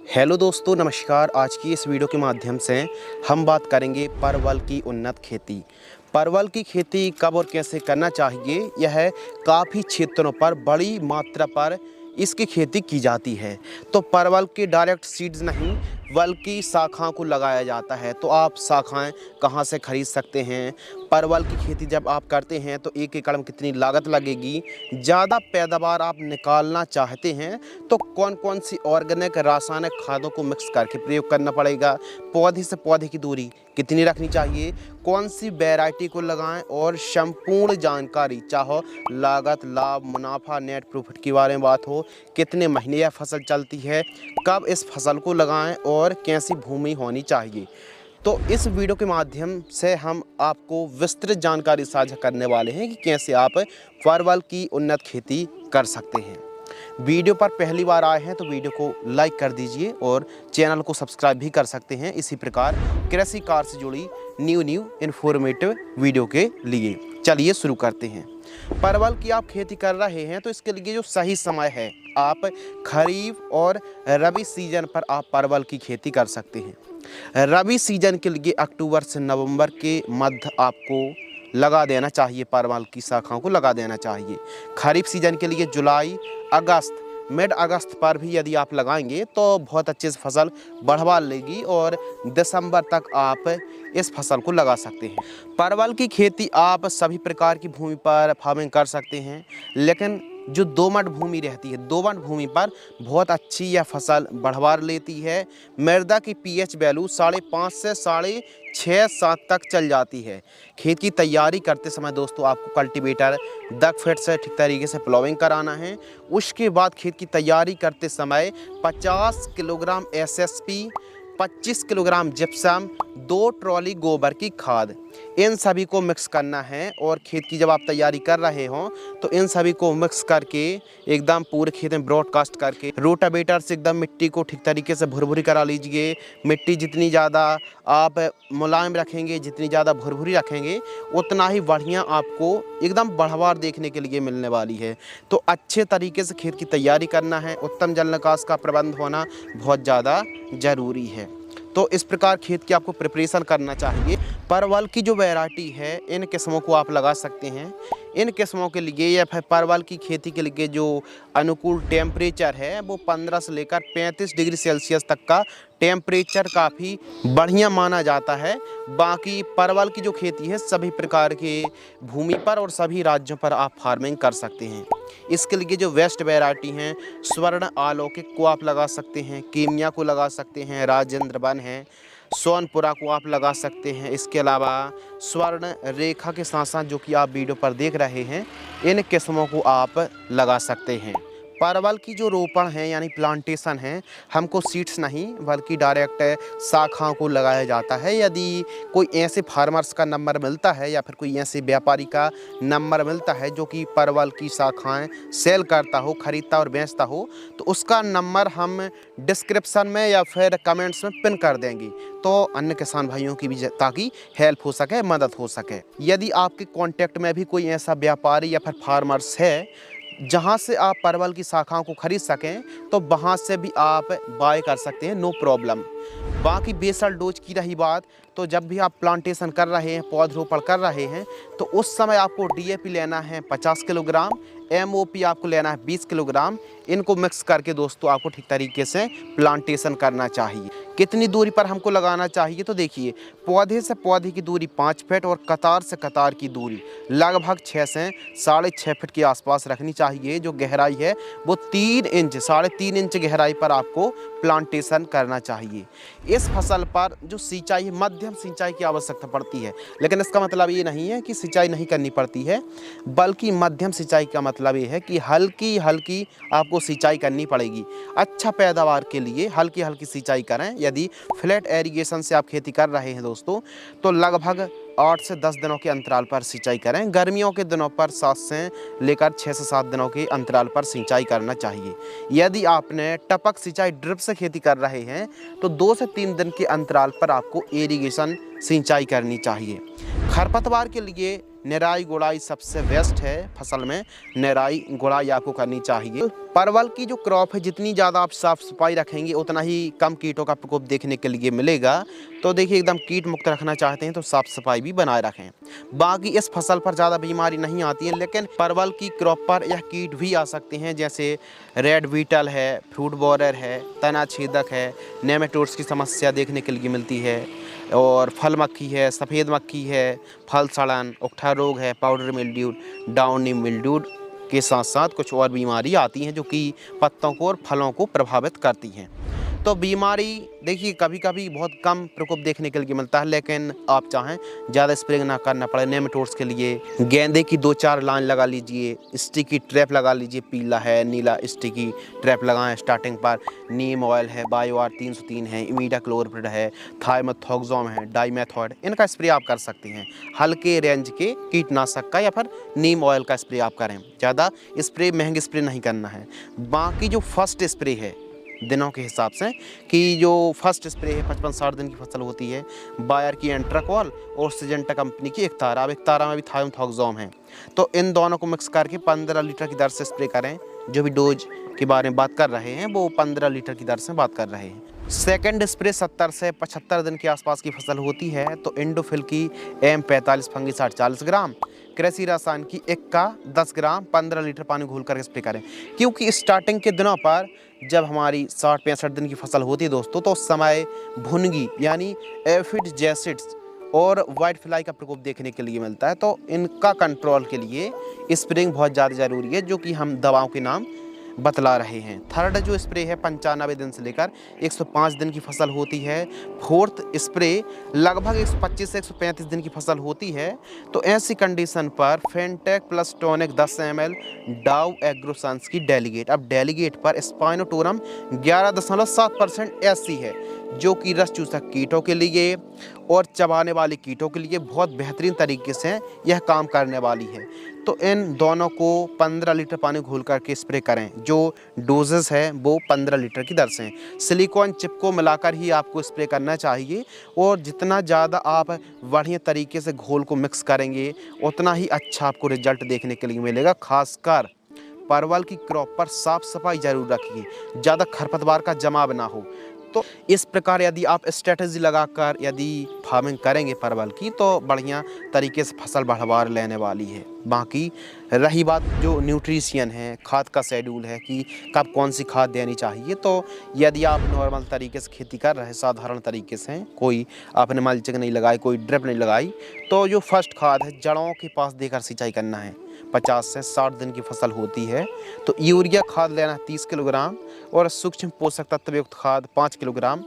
Hello दोस्तों, नमस्कार। आज की इस वीडियो के माध्यम से हम बात करेंगे परवल की उन्नत खेती। परवल की खेती कब और कैसे करना चाहिए, यह काफ़ी क्षेत्रों पर बड़ी मात्रा पर इसकी खेती की जाती है। तो परवल के डायरेक्ट सीड्स नहीं बल्कि शाखाओं को लगाया जाता है। तो आप शाखाएं कहां से खरीद सकते हैं, परवल की खेती जब आप करते हैं तो एक एकड़ में कितनी लागत लगेगी, ज़्यादा पैदावार आप निकालना चाहते हैं तो कौन कौन सी ऑर्गेनिक रासायनिक खादों को मिक्स करके प्रयोग करना पड़ेगा, पौधे से पौधे की दूरी कितनी रखनी चाहिए, कौन सी वैरायटी को लगाएं और संपूर्ण जानकारी, चाहो लागत, लाभ, मुनाफा, नेट प्रॉफिट के बारे में बात हो, कितने महीने यह फसल चलती है, कब इस फसल को लगाएं और कैसी भूमि होनी चाहिए। तो इस वीडियो के माध्यम से हम आपको विस्तृत जानकारी साझा करने वाले हैं कि कैसे आप परवल की उन्नत खेती कर सकते हैं। वीडियो पर पहली बार आए हैं तो वीडियो को लाइक कर दीजिए और चैनल को सब्सक्राइब भी कर सकते हैं इसी प्रकार कृषि कार्य से जुड़ी न्यू इन्फॉर्मेटिव वीडियो के लिए। चलिए शुरू करते हैं। परवल की आप खेती कर रहे हैं तो इसके लिए जो सही समय है, आप खरीफ और रबी सीजन पर आप परवल की खेती कर सकते हैं। रबी सीजन के लिए अक्टूबर से नवंबर के मध्य आपको लगा देना चाहिए, परवल की शाखाओं को लगा देना चाहिए। खरीफ सीजन के लिए जुलाई अगस्त, मिड अगस्त पर भी यदि आप लगाएंगे तो बहुत अच्छे से फसल बढ़वा लेगी और दिसंबर तक आप इस फसल को लगा सकते हैं। परवल की खेती आप सभी प्रकार की भूमि पर फार्मिंग कर सकते हैं, लेकिन जो दोमट भूमि रहती है, दोमट भूमि पर बहुत अच्छी यह फसल बढ़वा लेती है। मृदा की पीएच वैल्यू 5.5 से 6.5-7 तक चल जाती है। खेत की तैयारी करते समय दोस्तों आपको कल्टीवेटर 10 फीट से ठीक तरीके से प्लॉविंग कराना है। उसके बाद खेत की तैयारी करते समय 50 kilogram SSP, 25 kilogram gypsum, 2 trolley गोबर की खाद, इन सभी को मिक्स करना है। और खेत की जब आप तैयारी कर रहे हों तो इन सभी को मिक्स करके एकदम पूरे खेत में ब्रॉडकास्ट करके रोटावेटर से एकदम मिट्टी को ठीक तरीके से भुरभुरी करा लीजिए। मिट्टी जितनी ज़्यादा आप मुलायम रखेंगे, जितनी ज़्यादा भुरभुरी रखेंगे, उतना ही बढ़िया आपको एकदम बढ़वार देखने के लिए मिलने वाली है। तो अच्छे तरीके से खेत की तैयारी करना है। उत्तम जल निकास का प्रबंध होना बहुत ज़्यादा ज़रूरी है। तो इस प्रकार खेत की आपको प्रिपरेशन करना चाहिए। परवल की जो वैरायटी है, इन किस्मों को आप लगा सकते हैं। इन किस्मों के लिए या फिर परवल की खेती के लिए जो अनुकूल टेम्परेचर है वो 15 से लेकर 35 डिग्री सेल्सियस तक का टेम्परेचर काफ़ी बढ़िया माना जाता है। बाकी परवल की जो खेती है सभी प्रकार के भूमि पर और सभी राज्यों पर आप फार्मिंग कर सकते हैं। इसके लिए जो वेस्ट वैरायटी हैं, स्वर्ण अलौकिक को आप लगा सकते हैं, कीमिया को लगा सकते हैं, राजेंद्र वन है, सोनपुरा को आप लगा सकते हैं। इसके अलावा स्वर्ण रेखा के साथ साथ जो कि आप वीडियो पर देख रहे हैं, इन किस्मों को आप लगा सकते हैं। परवल की जो रोपण है यानी प्लांटेशन है, हमको सीड्स नहीं बल्कि डायरेक्ट शाखाओं को लगाया जाता है। यदि कोई ऐसे फार्मर्स का नंबर मिलता है या फिर कोई ऐसे व्यापारी का नंबर मिलता है जो कि परवल की शाखाएं सेल करता हो, खरीदता और बेचता हो, तो उसका नंबर हम डिस्क्रिप्शन में या फिर कमेंट्स में पिन कर देंगे तो अन्य किसान भाइयों की भी ताकि हेल्प हो सके, मदद हो सके। यदि आपके कांटेक्ट में भी कोई ऐसा व्यापारी या फिर फार्मर्स है जहां से आप परवल की शाखाओं को खरीद सकें तो वहां से भी आप बाय कर सकते हैं, नो प्रॉब्लम। बाकी बेसल डोज की रही बात, तो जब भी आप प्लांटेशन कर रहे हैं, पौधरोपण कर रहे हैं, तो उस समय आपको डीएपी लेना है 50 किलोग्राम, एमओपी आपको लेना है 20 किलोग्राम। इनको मिक्स करके दोस्तों आपको ठीक तरीके से प्लांटेशन करना चाहिए। कितनी दूरी पर हमको लगाना चाहिए, तो देखिए पौधे से पौधे की दूरी 5 फीट और कतार से कतार की दूरी लगभग 6 से 6.5 फीट के आसपास रखनी चाहिए। जो गहराई है वो 3 इंच, 3.5 इंच गहराई पर आपको प्लांटेशन करना चाहिए। इस फसल पर जो सिंचाई, मध्यम सिंचाई की आवश्यकता पड़ती है, लेकिन इसका मतलब ये नहीं है कि सिंचाई नहीं करनी पड़ती है, बल्कि मध्यम सिंचाई का मतलब ये है कि हल्की हल्की आपको सिंचाई करनी पड़ेगी। अच्छा पैदावार के लिए हल्की हल्की सिंचाई करें। यदि फ्लैट एरीगेशन से आप खेती कर रहे हैं दोस्तों, तो लगभग 8 से 10 दिनों के अंतराल पर सिंचाई करें। गर्मियों के दिनों पर 7 से लेकर 6 से 7 दिनों के अंतराल पर सिंचाई करना चाहिए। यदि आपने टपक सिंचाई ड्रिप से खेती कर रहे हैं तो 2 से 3 दिन के अंतराल पर आपको इरिगेशन सिंचाई करनी चाहिए। खरपतवार के लिए निराई गुड़ाई सबसे बेस्ट है। फसल में निराई गुड़ाई आपको करनी चाहिए। परवल की जो क्रॉप है, जितनी ज़्यादा आप साफ़ सफाई रखेंगे उतना ही कम कीटों का प्रकोप देखने के लिए मिलेगा। तो देखिए, एकदम कीट मुक्त रखना चाहते हैं तो साफ़ सफाई भी बनाए रखें। बाकी इस फसल पर ज़्यादा बीमारी नहीं आती है, लेकिन परवल की क्रॉप पर यह कीट भी आ सकते हैं, जैसे रेड बीटल है, फ्रूट बोरर है, तना छेदक है, नेमेटोड्स की समस्या देखने के लिए मिलती है, और फल मक्खी है, सफ़ेद मक्खी है, फल सड़न, उकठा रोग है, पाउडर मिल्ड्यू, डाउनी मिल्ड्यू के साथ साथ कुछ और बीमारी आती हैं जो कि पत्तों को और फलों को प्रभावित करती हैं। तो बीमारी देखिए कभी कभी बहुत कम प्रकोप देखने के लिए मिलता है, लेकिन आप चाहें ज़्यादा स्प्रे ना करना पड़े नेमेटोड्स के लिए गेंदे की 2-4 लाइन लगा लीजिए, स्टिकी ट्रैप लगा लीजिए, पीला है, नीला स्टिकी ट्रैप लगाएं स्टार्टिंग पर। नीम ऑयल है, बायोआर 303 है, इमीडाक्लोप्रिड है, थाइमेथॉक्सोम है, डाइमेथॉइड, इनका स्प्रे आप कर सकते हैं। हल्के रेंज के कीटनाशक का या फिर नीम ऑयल का स्प्रे आप करें, ज़्यादा स्प्रे महंगे स्प्रे नहीं करना है। बाकी जो फर्स्ट स्प्रे है दिनों के हिसाब से, कि जो फर्स्ट स्प्रे है 55-60 दिन की फसल होती है, बायर की एंट्राकॉल और सिजेंटा कंपनी की एकतारा, अब एकतारा में भी थाइमेथॉक्सोम है, तो इन दोनों को मिक्स करके 15 लीटर की दर से स्प्रे करें। जो भी डोज के बारे में बात कर रहे हैं वो 15 लीटर की दर से बात कर रहे हैं। सेकेंड स्प्रे 70 से 75 दिन के आसपास की फसल होती है तो इंडोफिल की M45 फंगिसाइड 40 ग्राम, कृषि रसायन की इक्का 10 ग्राम 15 लीटर पानी घोल कर स्प्रे करें। क्योंकि स्टार्टिंग के दिनों पर जब हमारी 60-65 दिन की फसल होती है दोस्तों, तो उस समय भुनगी यानी एफिड जैसिड्स और वाइट फ्लाई का प्रकोप देखने के लिए मिलता है। तो इनका कंट्रोल के लिए स्प्रेइंग बहुत ज़्यादा ज़रूरी है, जो कि हम दवाओं के नाम बतला रहे हैं। थर्ड जो स्प्रे है 95 दिन से लेकर 105 दिन की फसल होती है। फोर्थ स्प्रे लगभग 125 से 135 दिन की फसल होती है। तो ऐसी कंडीशन पर फेंटेक प्लस टॉनिक 10 ml डाउ एग्रोसांस की डेलीगेट, अब डेलीगेट पर स्पाइनोटोरम 11.7% ऐसी है जो कि रस चूसक कीटों के लिए और चबाने वाले कीटों के लिए बहुत बेहतरीन तरीके से यह काम करने वाली है। तो इन दोनों को 15 लीटर पानी घोल करके स्प्रे करें। जो डोजेस है वो 15 लीटर की दर से हैं। सिलिकॉन चिप को मिलाकर ही आपको स्प्रे करना चाहिए, और जितना ज़्यादा आप बढ़िया तरीके से घोल को मिक्स करेंगे उतना ही अच्छा आपको रिजल्ट देखने के लिए मिलेगा। खासकर परवल की क्रॉप पर साफ सफाई जरूर रखिए, ज़्यादा खरपतवार का जमाव ना हो। तो इस प्रकार यदि आप स्ट्रेटजी लगाकर यदि फार्मिंग करेंगे परवल की, तो बढ़िया तरीके से फसल बढ़वार लेने वाली है। बाकी रही बात जो न्यूट्रिशन है, खाद का शेड्यूल है कि कब कौन सी खाद देनी चाहिए, तो यदि आप नॉर्मल तरीके से खेती कर रहे हैं, साधारण तरीके से, कोई आपने मल्चिंग नहीं लगाई, कोई ड्रिप नहीं लगाई, तो जो फर्स्ट खाद है जड़ों के पास देकर सिंचाई करना है। 50 से 60 दिन की फसल होती है तो यूरिया खाद लेना 30 किलोग्राम और सूक्ष्म पोषक तत्व युक्त खाद 5 किलोग्राम।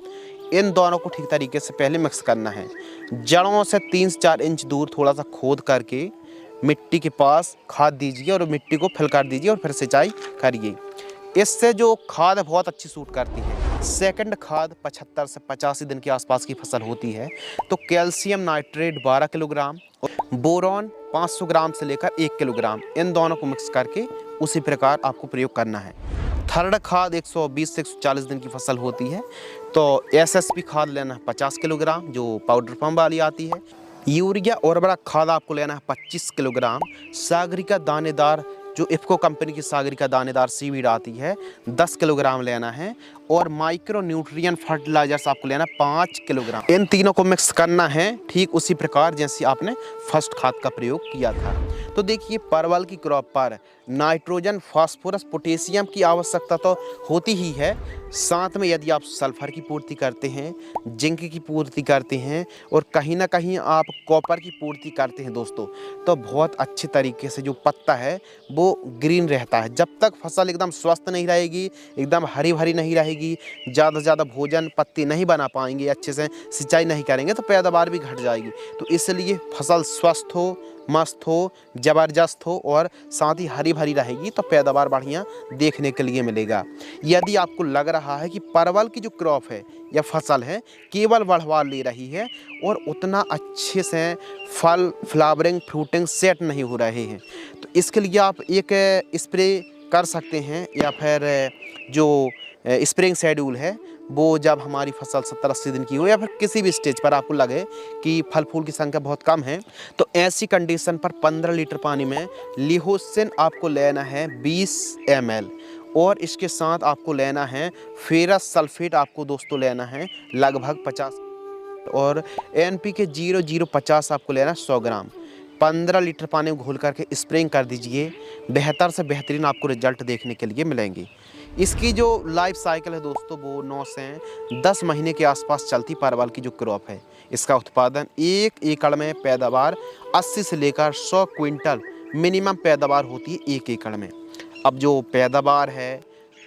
इन दोनों को ठीक तरीके से पहले मिक्स करना है। जड़ों से 3 से 4 इंच दूर थोड़ा सा खोद करके मिट्टी के पास खाद दीजिए और मिट्टी को फिल कर दीजिए और फिर सिंचाई करिए। इससे जो खाद बहुत अच्छी सूट करती है। सेकंड खाद 75 से 85 दिन के आसपास की फसल होती है तो कैल्शियम नाइट्रेट 12 किलोग्राम और बोरॉन 500 ग्राम से लेकर 1 किलोग्राम, इन दोनों को मिक्स करके उसी प्रकार आपको प्रयोग करना है। थर्ड खाद 120 से 140 दिन की फसल होती है तो SSP खाद लेना है 50 किलोग्राम जो पाउडर फॉर्म वाली आती है। यूरिया और बड़ा खाद आपको लेना है 25 किलोग्राम। सागरिका दानेदार जो इफ्को कंपनी की सागरिका दानेदार सीवीड आती है 10 किलोग्राम लेना है, और माइक्रो न्यूट्रिएंट फर्टिलाइजर्स आपको लेना 5 किलोग्राम। इन तीनों को मिक्स करना है ठीक उसी प्रकार जैसे आपने फर्स्ट खाद का प्रयोग किया था। तो देखिए परवल की क्रॉप पर नाइट्रोजन, फास्फोरस, पोटेशियम की आवश्यकता तो होती ही है, साथ में यदि आप सल्फर की पूर्ति करते हैं, जिंक की पूर्ति करते हैं और कहीं ना कहीं आप कॉपर की पूर्ति करते हैं दोस्तों, तो बहुत अच्छे तरीके से जो पत्ता है वो ग्रीन रहता है। जब तक फसल एकदम स्वस्थ नहीं रहेगी, एकदम हरी भरी नहीं रहेगी, ज़्यादा से ज़्यादा भोजन पत्ती नहीं बना पाएंगे, अच्छे से सिंचाई नहीं करेंगे तो पैदावार भी घट जाएगी। तो इसलिए फसल स्वस्थ हो, मस्त हो, ज़बरदस्त हो और साथ ही हरी भरी रहेगी तो पैदावार बढ़िया देखने के लिए मिलेगा। यदि आपको लग रहा है कि परवल की जो क्रॉप है या फसल है केवल बढ़वार ले रही है और उतना अच्छे से फल, फ्लावरिंग, फ्रूटिंग सेट नहीं हो रहे हैं, तो इसके लिए आप एक स्प्रे कर सकते हैं, या फिर जो स्प्रेइंग शेड्यूल है वो जब हमारी फसल 70-80 दिन की हो या फिर किसी भी स्टेज पर आपको लगे कि फल फूल की संख्या बहुत कम है, तो ऐसी कंडीशन पर 15 लीटर पानी में लिहोसिन आपको लेना है 20 ml और इसके साथ आपको लेना है फेरस सल्फेट आपको दोस्तों लेना है लगभग 50 और NPK 0050 आपको लेना है 100 ग्राम। 15 लीटर पानी में घोल करके स्प्रेइंग कर दीजिए। बेहतर से बेहतरीन आपको रिजल्ट देखने के लिए मिलेंगे। इसकी जो लाइफ साइकिल है दोस्तों वो 9 से 10 महीने के आसपास चलती परवल की जो क्रॉप है। इसका उत्पादन 1 एकड़ में पैदावार 80 से लेकर 100 क्विंटल मिनिमम पैदावार होती है 1 एकड़ में। अब जो पैदावार है,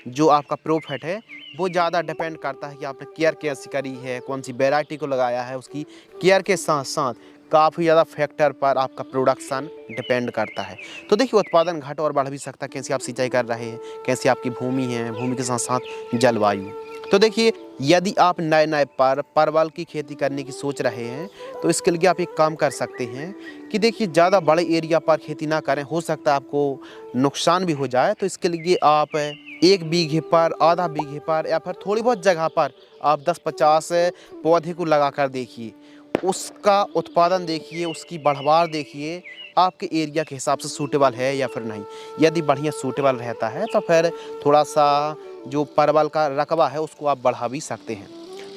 जो आपका प्रॉफिट है, वो ज़्यादा डिपेंड करता है कि आपने केयर कैसी करी है, कौन सी वैरायटी को लगाया है। उसकी केयर के साथ साथ काफ़ी ज़्यादा फैक्टर पर आपका प्रोडक्शन डिपेंड करता है। तो देखिए उत्पादन घट और बढ़ भी सकता है, कैसी आप सिंचाई कर रहे हैं, कैसी आपकी भूमि है, भूमि के साथ साथ जलवायु। तो देखिए यदि आप नए परवल की खेती करने की सोच रहे हैं तो इसके लिए आप एक काम कर सकते हैं कि देखिए ज़्यादा बड़े एरिया पर खेती ना करें, हो सकता है आपको नुकसान भी हो जाए। तो इसके लिए आप 1 बीघे पर, आधा बीघे पर या फिर थोड़ी बहुत जगह पर आप 10-50 पौधे को लगा कर देखिए, उसका उत्पादन देखिए, उसकी बढ़वार देखिए, आपके एरिया के हिसाब से सूटेबल है या फिर नहीं। यदि बढ़िया सूटेबल रहता है तो फिर थोड़ा सा जो परवल का रकबा है उसको आप बढ़ा भी सकते हैं।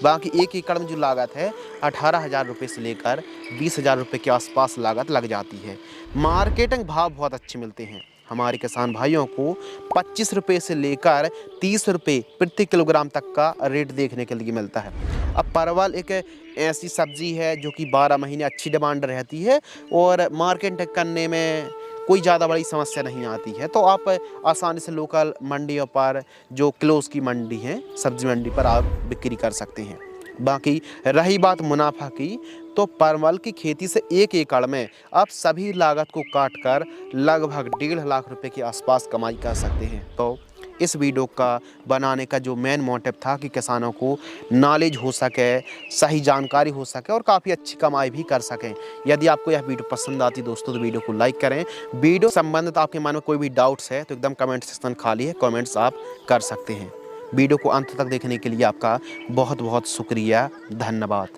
बाकी 1 एकड़ में जो लागत है 18,000 रुपये से लेकर 20,000 रुपये के आसपास लागत लग जाती है। मार्केटिंग भाव बहुत अच्छे मिलते हैं। हमारे किसान भाइयों को 25 रुपये से लेकर 30 रुपये प्रति किलोग्राम तक का रेट देखने के लिए मिलता है। अब परवल एक ऐसी सब्जी है जो कि 12 महीने अच्छी डिमांड रहती है और मार्केट करने में कोई ज़्यादा बड़ी समस्या नहीं आती है। तो आप आसानी से लोकल मंडियों पर, जो क्लोज की मंडी है, सब्जी मंडी पर आप बिक्री कर सकते हैं। बाकी रही बात मुनाफा की, तो परवल की खेती से 1 एकड़ में आप सभी लागत को काट कर लगभग 1.5 लाख रुपए के आसपास कमाई कर सकते हैं। तो इस वीडियो का बनाने का जो मेन मोटिव था कि किसानों को नॉलेज हो सके, सही जानकारी हो सके और काफ़ी अच्छी कमाई भी कर सकें। यदि आपको यह वीडियो पसंद आती दोस्तों तो वीडियो को लाइक करें। वीडियो संबंधित आपके मन में कोई भी डाउट्स है तो एकदम कमेंट सेक्शन खाली है, कमेंट्स आप कर सकते हैं। वीडियो को अंत तक देखने के लिए आपका बहुत बहुत शुक्रिया, धन्यवाद।